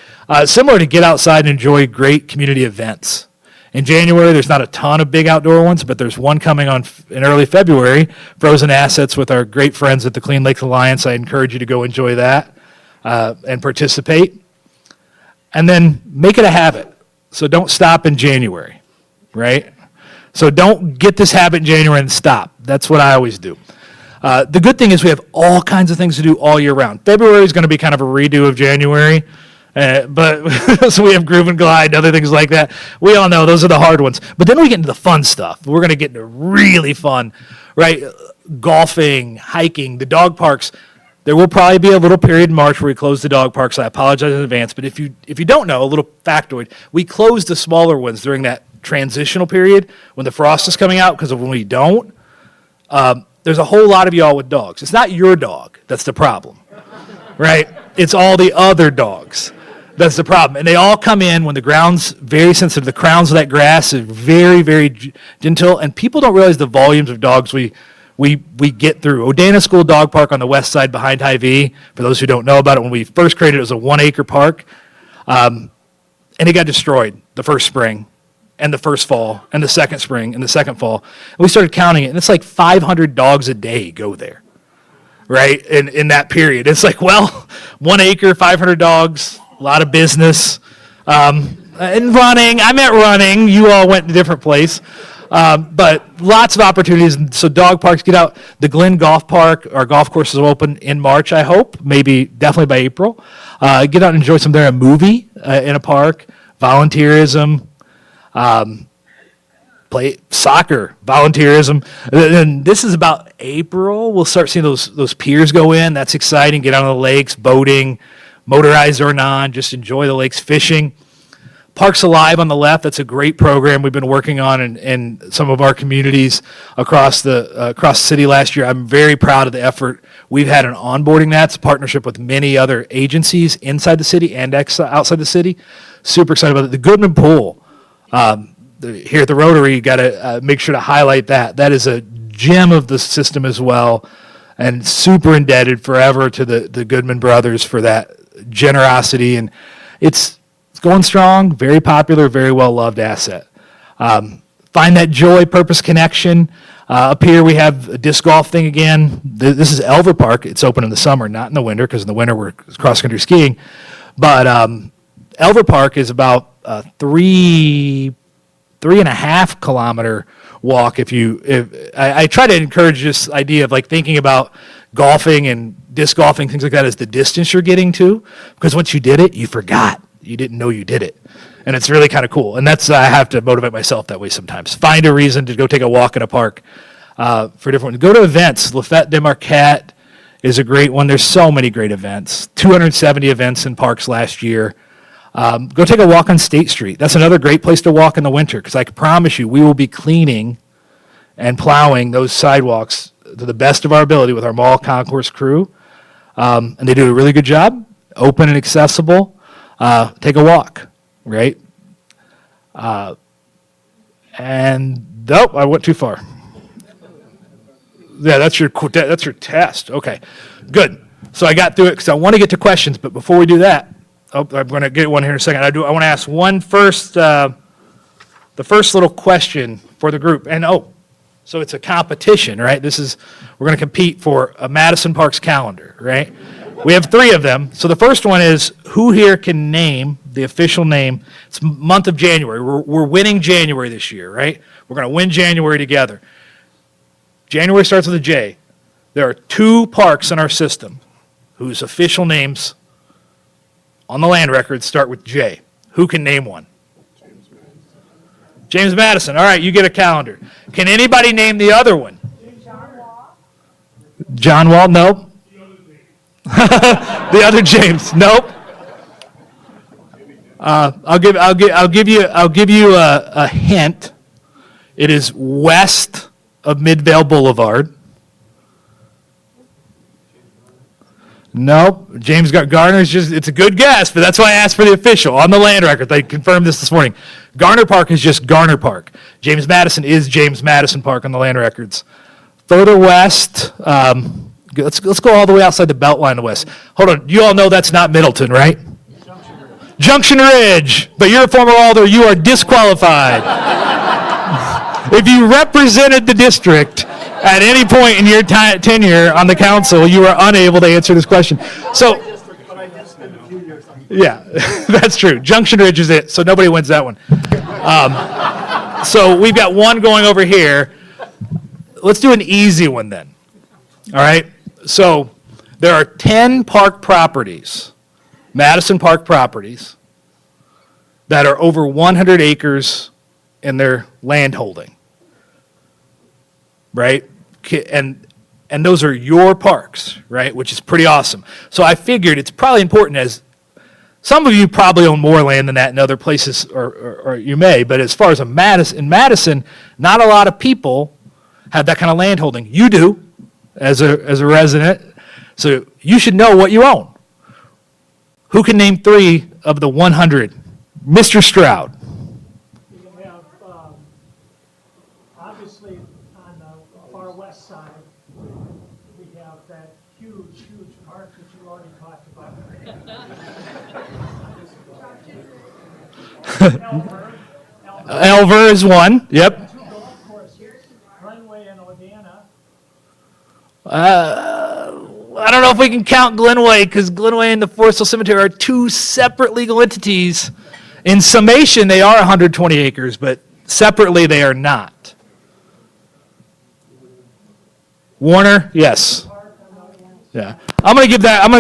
[SPEAKER 6] Similar to get outside and enjoy great community events. In January, there's not a ton of big outdoor ones, but there's one coming on in early February, Frozen Assets with our great friends at the Clean Lakes Alliance. I encourage you to go enjoy that and participate. And then make it a habit. So don't stop in January, right? So don't get this habit in January and stop. That's what I always do. The good thing is we have all kinds of things to do all year round. February is going to be kind of a redo of January, but so we have Groove and Glide and other things like that. We all know those are the hard ones. But then we get into the fun stuff. We're going to get into really fun, right? Golfing, hiking, the dog parks. There will probably be a little period in March where we close the dog parks. So I apologize in advance. But if you don't know, a little factoid, we close the smaller ones during that transitional period when the frost is coming out, because when we don't, there's a whole lot of y'all with dogs. It's not your dog that's the problem, right? It's all the other dogs that's the problem. And they all come in when the ground's very sensitive. The crowns of that grass is very, very gentle. And people don't realize the volumes of dogs we get through. Odana School Dog Park on the west side behind Hy-Vee, for those who don't know about it, when we first created it was a 1-acre park. And it got destroyed the first spring, and the first fall, and the second spring, and the second fall. And we started counting it, and it's like 500 dogs a day go there. right? In that period, it's like, well, 1 acre, 500 dogs, a lot of business, and running. I meant running. You all went to a different place. But lots of opportunities. So dog parks, get out. The Glen Golf Park, our golf course is open in March, I hope, maybe definitely by April. Get out and enjoy some there, a movie in a park, volunteerism, play soccer, volunteerism. And this is about April. We'll start seeing those piers go in. That's exciting. Get out on the lakes, boating, motorized or non, just enjoy the lakes, fishing. Parks Alive on the left, that's a great program we've been working on in some of our communities across the city last year. I'm very proud of the effort we've had in onboarding that. It's a partnership with many other agencies inside the city and outside the city. Super excited about it. The Goodman Pool, here at the Rotary, got to make sure to highlight that. That is a gem of the system as well, and super indebted forever to the Goodman brothers for that generosity. And it's going strong, very popular, very well-loved asset. Find that joy, purpose, connection. Up here we have a disc golf thing again. This is Elver Park. It's open in the summer, not in the winter, because in the winter we're cross-country skiing. But Elver Park is about a 3.5 kilometer walk. I try to encourage this idea of like thinking about golfing and disc golfing, things like that, as the distance you're getting to, because once you did it, you forgot. You didn't know you did it. And it's really kind of cool. And that's, I have to motivate myself that way sometimes. Find a reason to go take a walk in a park for different ones. Go to events. Lafayette de Marquette is a great one. There's so many great events. 270 events in parks last year. Go take a walk on State Street. That's another great place to walk in the winter, because I can promise you we will be cleaning and plowing those sidewalks to the best of our ability with our mall concourse crew. And they do a really good job, open and accessible. Take a walk, right? And nope, I went too far. Yeah, that's your test. Okay, good. So I got through it because I want to get to questions, but before we do that, I'm going to get one here in a second. I want to ask one first, the first little question for the group. And so it's a competition, right? We're going to compete for a Madison Parks calendar, right? We have 3 of them. So the first one is, who here can name the official name? It's month of January. We're winning January this year, right? We're going to win January together. January starts with a J. There are 2 parks in our system whose official names on the land records start with J. Who can name one? James Madison. All right, you get a calendar. Can anybody name the other one? John Wall? Nope. The other James? Nope. I'll give you a hint. It is west of Midvale Boulevard. Nope. James Garner's it's a good guess, but that's why I asked for the official on the land record. They confirmed this morning. Garner Park is just Garner Park. James Madison is James Madison Park on the land records. Further west, let's go all the way outside the Beltline of West. Hold on. You all know that's not Middleton, right? Junction Ridge. But you're a former alder. You are disqualified. If you represented the district at any point in your tenure on the council, you are unable to answer this question. So, yeah, that's true. Junction Ridge is it. So nobody wins that one. So we've got one going over here. Let's do an easy one then. All right. So there are 10 park properties, Madison Park properties, that are over 100 acres in their land holding, right? And those are your parks, right? Which is pretty awesome. So I figured it's probably important, as some of you probably own more land than that in other places, or you may, but as far as in Madison, not a lot of people have that kind of land holding. You do, as a resident, so you should know what you own. Who can name 3 of the 100? Mr. Stroud.
[SPEAKER 7] We have, obviously, on the far west side, we have that huge park that you already talked about.
[SPEAKER 6] Elver is one. Yep.
[SPEAKER 7] 2 golf courses, Runway and Odana.
[SPEAKER 6] don't know if we can count Glenway, because Glenway and the Forest Hill Cemetery are two separate legal entities. In summation, they are 120 acres, but separately they are not. Warner, yes. Yeah, I'm gonna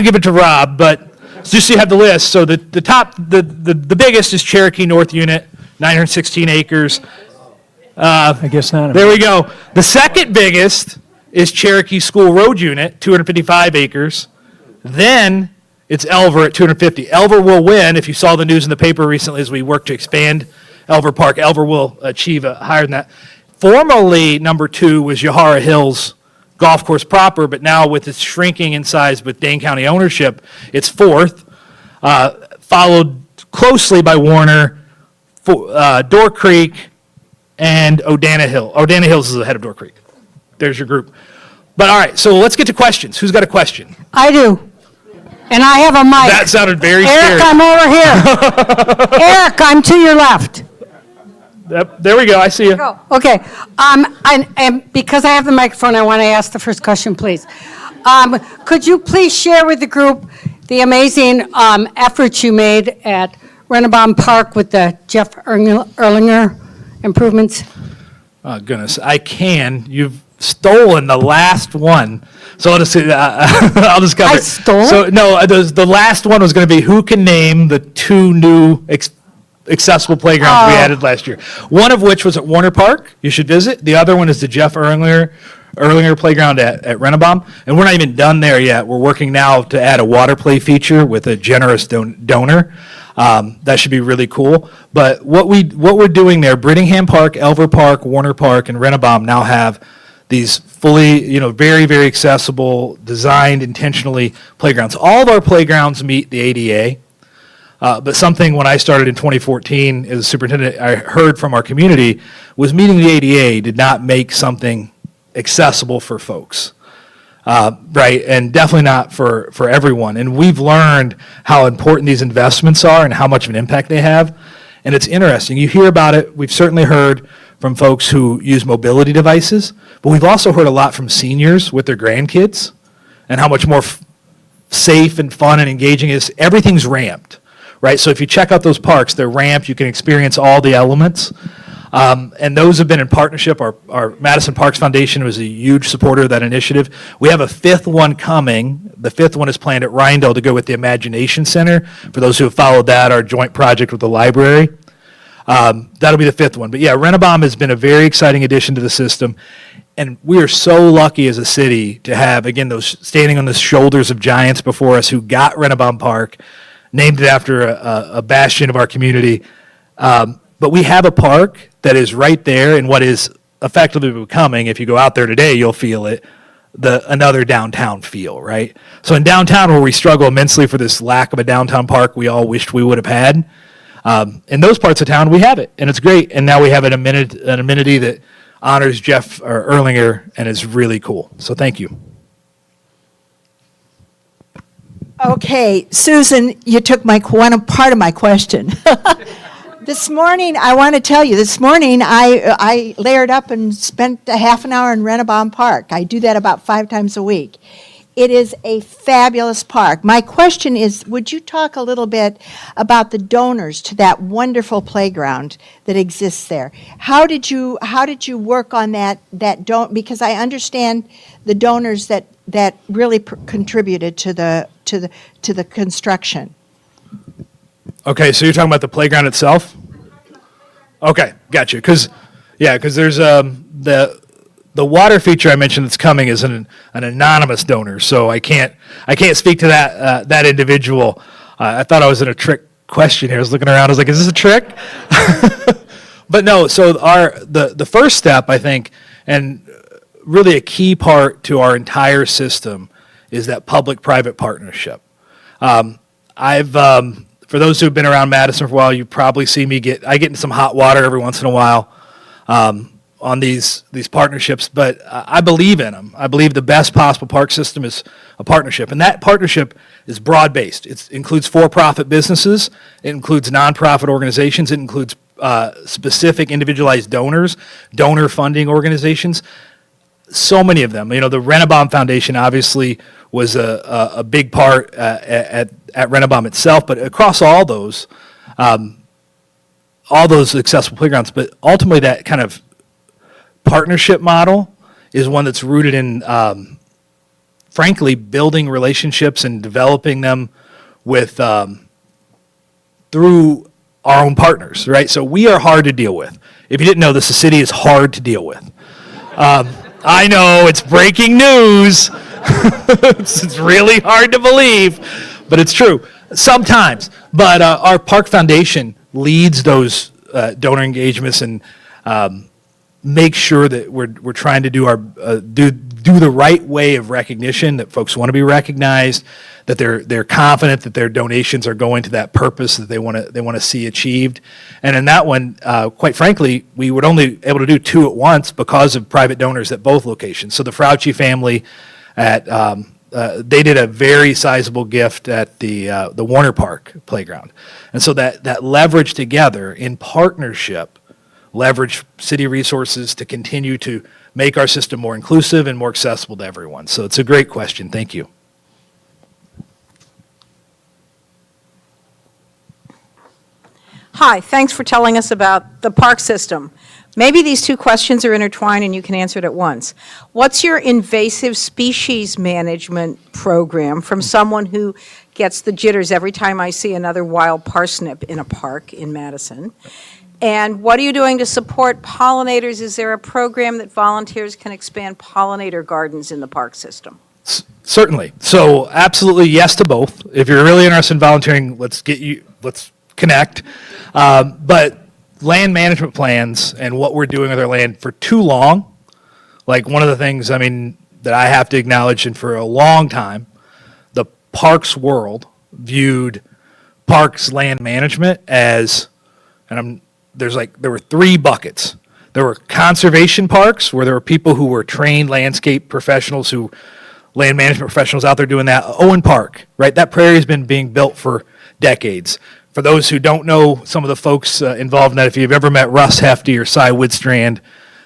[SPEAKER 6] give it to Rob, but just so you have the list. So the biggest is Cherokee North Unit, 916 acres.
[SPEAKER 7] I guess not.
[SPEAKER 6] There we go. The second biggest is Cherokee School Road Unit, 255 acres. Then it's Elver at 250. Elver will win. If you saw the news in the paper recently as we work to expand Elver Park, Elver will achieve higher than that. Formerly, number 2 was Yahara Hills Golf Course proper, but now with its shrinking in size with Dane County ownership, it's 4th, followed closely by Warner, Door Creek, and Odana Hill. Odana Hills is ahead of Door Creek. There's your group. But all right, so let's get to questions. Who's got a question?
[SPEAKER 5] I do. And I have a mic.
[SPEAKER 6] That sounded very
[SPEAKER 5] Eric,
[SPEAKER 6] scary.
[SPEAKER 5] I'm over here. Eric, I'm to your left.
[SPEAKER 6] Yep, there we go. I see you.
[SPEAKER 5] Go. Okay. And because I have the microphone, I want to ask the first question, please. Could you please share with the group the amazing efforts you made at Rennebaum Park with the Jeff Erlinger improvements?
[SPEAKER 6] Oh, goodness. I can. You've stolen the last one. So I'll just I'll just cover
[SPEAKER 5] I
[SPEAKER 6] it.
[SPEAKER 5] stole
[SPEAKER 6] So
[SPEAKER 5] it?
[SPEAKER 6] no, the last one was going to be who can name the 2 new accessible playgrounds we added last year. One of which was at Warner Park. You should visit. The other one is the Jeff Erlinger Playground at Rennebaum. And we're not even done there yet. We're working now to add a water play feature with a generous donor. That should be really cool. But what we're doing there, Brittingham Park, Elver Park, Warner Park, and Rennebaum now have these fully, very, very accessible, designed intentionally playgrounds. All of our playgrounds meet the ADA. But something when I started in 2014 as a superintendent, I heard from our community was meeting the ADA did not make something accessible for folks. Right, and definitely not for everyone. And we've learned how important these investments are and how much of an impact they have. And it's interesting. You hear about it. We've certainly heard from folks who use mobility devices, but we've also heard a lot from seniors with their grandkids and how much more safe and fun and engaging it is. Everything's ramped, right? So if you check out those parks, they're ramped. You can experience all the elements. And those have been in partnership. Our Madison Parks Foundation was a huge supporter of that initiative. We have a 5th one coming. The 5th one is planned at Rindell to go with the Imagination Center. For those who have followed that, our joint project with the library. That'll be the 5th one. But yeah, Rennebaum has been a very exciting addition to the system. And we are so lucky as a city to have, again, those standing on the shoulders of giants before us who got Rennebaum Park, named it after a bastion of our community. But we have a park that is right there in what is effectively becoming, if you go out there today, you'll feel it, another downtown feel, right? So in downtown, where we struggle immensely for this lack of a downtown park we all wished we would have had, in those parts of town, we have it, and it's great. And now we have an amenity that honors Jeff Erlinger and is really cool. So thank you.
[SPEAKER 8] Okay, Susan, you took one part of my question. This morning, I want to tell you, I layered up and spent a half an hour in Rennebaum Park. I do that about 5 times a week. It is a fabulous park. My question is, would you talk a little bit about the donors to that wonderful playground that exists there? How did you work on that because I understand the donors that really contributed to the construction.
[SPEAKER 6] Okay, so you're talking about the playground itself? Okay, gotcha. Because there's the water feature I mentioned that's coming is an anonymous donor, so I can't speak to that individual. I thought I was in a trick question here. I was looking around. I was like, is this a trick? But no. So the first step, I think, and really a key part to our entire system is that public-private partnership. For those who've been around Madison for a while, you probably see me I get in some hot water every once in a while on these partnerships, but I believe in them. I believe the best possible park system is a partnership, and that partnership is broad-based. It includes for-profit businesses, it includes nonprofit organizations, it includes specific individualized donors, donor funding organizations. so many of them. The Renabaum Foundation obviously was a big part at Renabaum itself, but across all those accessible playgrounds. But ultimately, that kind of partnership model is one that's rooted in, frankly, building relationships and developing them with through our own partners, right? So we are hard to deal with. If you didn't know this, the city is hard to deal with. I know, it's breaking news. It's really hard to believe, but it's true sometimes. But our Park Foundation leads those donor engagements and make sure that we're trying to do our do the right way of recognition, that folks want to be recognized, that they're confident that their donations are going to that purpose that they want to see achieved. And in that one, quite frankly, we were only able to do 2 at once because of private donors at both locations. So the Frauci family at they did a very sizable gift at the Warner Park playground, and so that leverage together in partnership, leverage city resources to continue to make our system more inclusive and more accessible to everyone. So it's a great question. Thank you.
[SPEAKER 9] Hi, thanks for telling us about the park system. Maybe these 2 questions are intertwined and you can answer it at once. What's your invasive species management program from someone who gets the jitters every time I see another wild parsnip in a park in Madison? And what are you doing to support pollinators? Is there a program that volunteers can expand pollinator gardens in the park system?
[SPEAKER 6] Certainly. So absolutely yes to both. If you're really interested in volunteering, let's connect. But land management plans and what we're doing with our land for too long, like one of the things, that I have to acknowledge, and for a long time, the parks world viewed parks land management as, there were 3 buckets. There were conservation parks, where there were people who were trained landscape professionals, land management professionals out there doing that. Owen Park, right? That prairie has been being built for decades. For those who don't know some of the folks involved in that, if you've ever met Russ Hefty or Cy Woodstrand,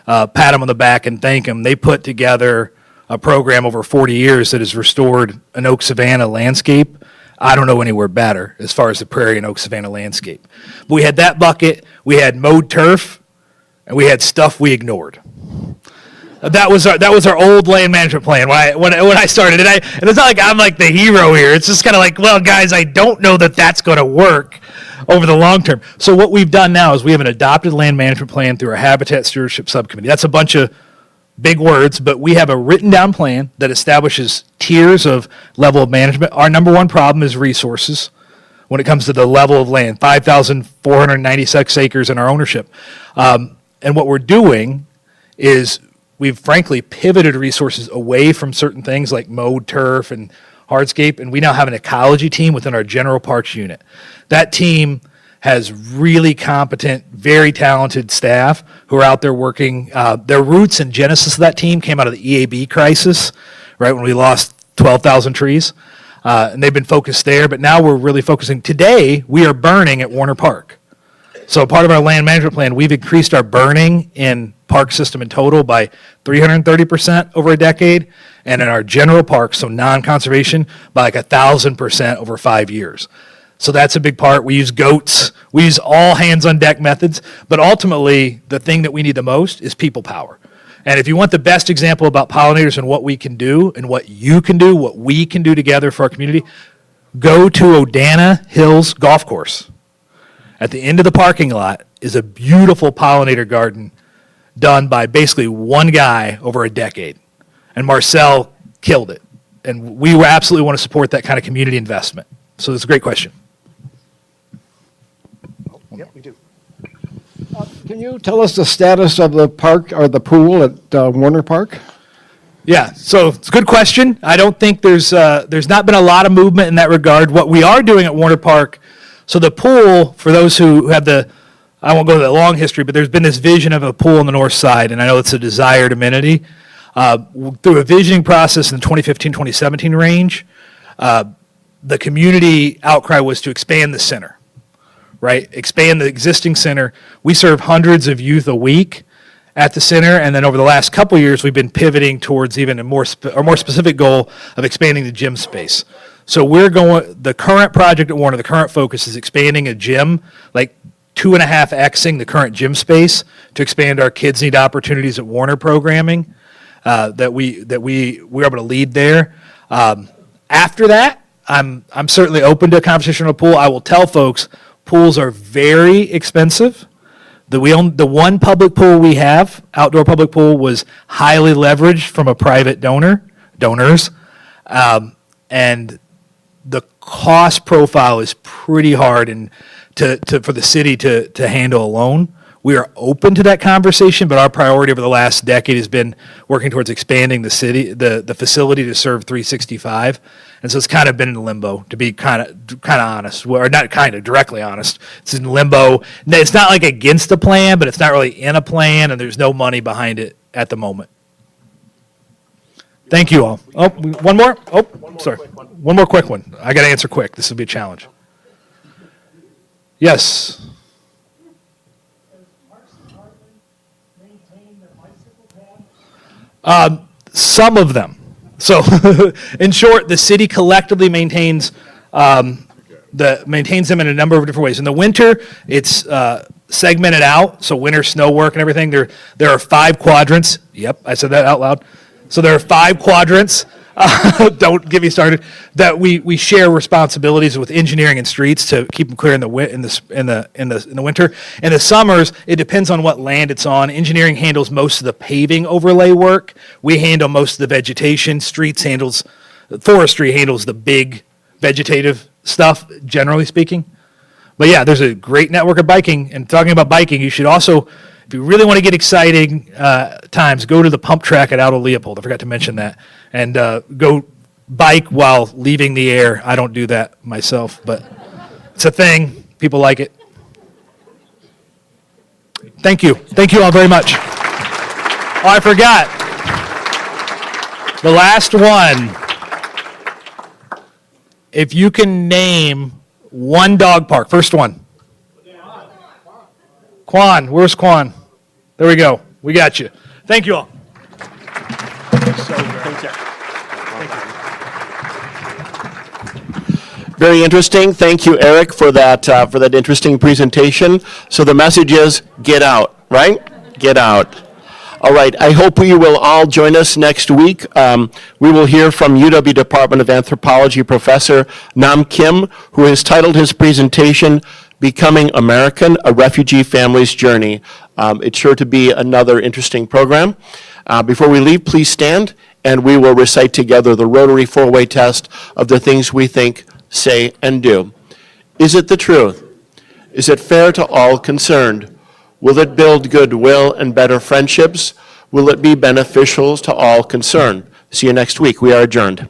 [SPEAKER 6] pat them on the back and thank them. They put together a program over 40 years that has restored an Oak Savanna landscape. I don't know anywhere better as far as the prairie and Oak Savanna landscape. But we had that bucket, we had mowed turf, and we had stuff we ignored. That was our old land management plan when I started. And it's not like I'm like the hero here. It's just kind of like, well, guys, I don't know that that's going to work over the long term. So what we've done now is we have an adopted land management plan through our Habitat Stewardship Subcommittee. That's a bunch of big words, but we have a written down plan that establishes tiers of level of management. Our number one problem is resources when it comes to the level of land, 5,496 acres in our ownership. And what we're doing is we've frankly pivoted resources away from certain things like mowed turf and hardscape, and we now have an ecology team within our general parks unit. That team has really competent, very talented staff who are out there working. Their roots and genesis of that team came out of the EAB crisis, right, when we lost 12,000 trees. And they've been focused there, but now we're really focusing. Today, we are burning at Warner Park. So part of our land management plan, we've increased our burning in park system in total by 330% over a decade, and in our general parks, so non-conservation, by like 1,000% over 5 years. So that's a big part. We use goats. We use all hands-on-deck methods, but ultimately, the thing that we need the most is people power. And if you want the best example about pollinators and what we can do and what you can do, what we can do together for our community, go to Odana Hills Golf Course. At the end of the parking lot is a beautiful pollinator garden done by basically one guy over a decade. And Marcel killed it. And we absolutely want to support that kind of community investment. So it's a great question.
[SPEAKER 1] Yep, we do.
[SPEAKER 10] Can you tell us the status of the park or the pool at Warner Park?
[SPEAKER 6] Yeah, so it's a good question. I don't think there's not been a lot of movement in that regard. What we are doing at Warner Park, so the pool, for those who have I won't go to the long history, but there's been this vision of a pool on the north side, and I know it's a desired amenity. Through a visioning process in the 2015-2017 range, the community outcry was to expand the center, right? Expand the existing center. We serve hundreds of youth a week, at the center, and then over the last couple years, we've been pivoting towards even a more specific goal of expanding the gym space. So the current project at Warner, the current focus is expanding a gym, like 2.5xing the current gym space to expand our Kids Need Opportunities at Warner programming that we're able to lead there. After that, I'm certainly open to a conversation on a pool. I will tell folks, pools are very expensive. The one public pool we have, outdoor public pool, was highly leveraged from a private donors, and the cost profile is pretty hard for the city to handle alone. We are open to that conversation, but our priority over the last decade has been working towards expanding the facility to serve 365. And so it's kind of been in limbo, to be kind of honest, or not kind of, directly honest. It's in limbo. It's not like against the plan, but it's not really in a plan, and there's no money behind it at the moment. Thank you all. Oh, one more? Oh, sorry. One more quick one. I got to answer quick. This will be a challenge. Yes. Some of them. So, in short, the city collectively maintains them in a number of different ways. In the winter, it's segmented out. So, winter snow work and everything. There are 5 quadrants. Yep, I said that out loud. So there are 5 quadrants. Don't get me started. That we share responsibilities with engineering and streets to keep them clear in the winter. In the summers, it depends on what land it's on. Engineering handles most of the paving overlay work. We handle most of the vegetation. Forestry handles the big vegetative stuff, generally speaking. But yeah, there's a great network of biking. And talking about biking, you should also, if you really want to get exciting times, go to the pump track at Aldo Leopold. I forgot to mention that. And go bike while leaving the air. I don't do that myself, but it's a thing. People like it. Thank you. Thank you all very much. Oh, I forgot. The last one. If you can name one dog park, first one. Quan, where's Quan? There we go. We got you. Thank you all.
[SPEAKER 1] Very interesting. Thank you, Eric, for that interesting presentation. So the message is get out, right? Get out. All right. I hope you will all join us next week. We will hear from UW Department of Anthropology Professor Nam Kim, who has titled his presentation, Becoming American, A Refugee Family's Journey. It's sure to be another interesting program. Before we leave, please stand, and we will recite together the Rotary 4-way test of the things we think, say, and do. Is it the truth? Is it fair to all concerned? Will it build goodwill and better friendships? Will it be beneficial to all concerned? See you next week. We are adjourned.